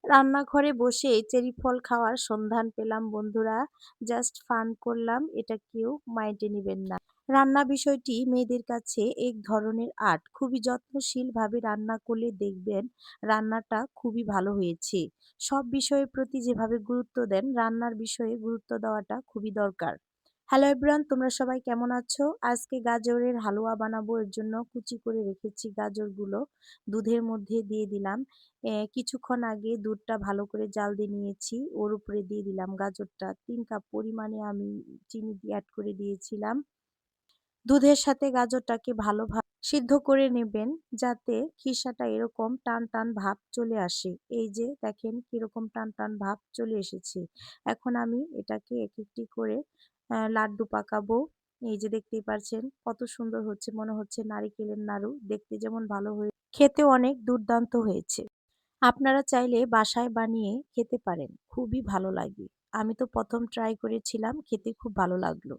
রান্নাঘরে বসে চেরি ফল খাওয়ার সন্ধান পেলাম বন্ধুরা। জাস্ট ফান করলাম, এটা কেউ মাইন্ডে নিবেন না। রান্না বিষয়টি মেয়েদের কাছে এক ধরনের আর্ট। খুবই যত্নশীলভাবে রান্না করলে দেখবেন রান্নাটা খুবই ভালো হয়েছে। সব বিষয়ের প্রতি যেভাবে গুরুত্ব দেন, রান্নার বিষয়ে গুরুত্ব দেওয়াটা খুবই দরকার। হ্যালো এভরিওয়ান, তোমরা সবাই কেমন আছো? আজকে গাজরের হালুয়া বানাবো। এর জন্য কুচি করে রেখেছি গাজরগুলো। দুধের মধ্যে দিয়ে দিলাম। কিছুক্ষণ আগে দুধটা ভালো করে জাল দিয়ে নিয়েছি। ওর উপরে দিয়ে দিলাম গাজরটা। ৩ কাপ পরিমাণে আমি চিনি দিয়ে এড করে দিয়েছিলাম। দুধের সাথে গাজরটাকে ভালোভাবে সিদ্ধ করে নেবেন, যাতে খিসাটা এরকম টান টান ভাব চলে আসে। এই যে দেখেন কিরকম টান টান ভাব চলে এসেছে। এখন আমি এটাকে এক একটি করে লাড্ডু পাকাবো। এই যে দেখতেই পারছেন কত সুন্দর হচ্ছে, মনে হচ্ছে নারিকেলের নাড়ু। দেখতে যেমন ভালো হয়ে, খেতেও অনেক দুর্দান্ত হয়েছে। আপনারা চাইলে বাসায় বানিয়ে খেতে পারেন। খুবই ভালো লাগে। আমি তো ১ম ট্রাই করেছিলাম, খেতে খুব ভালো লাগলো।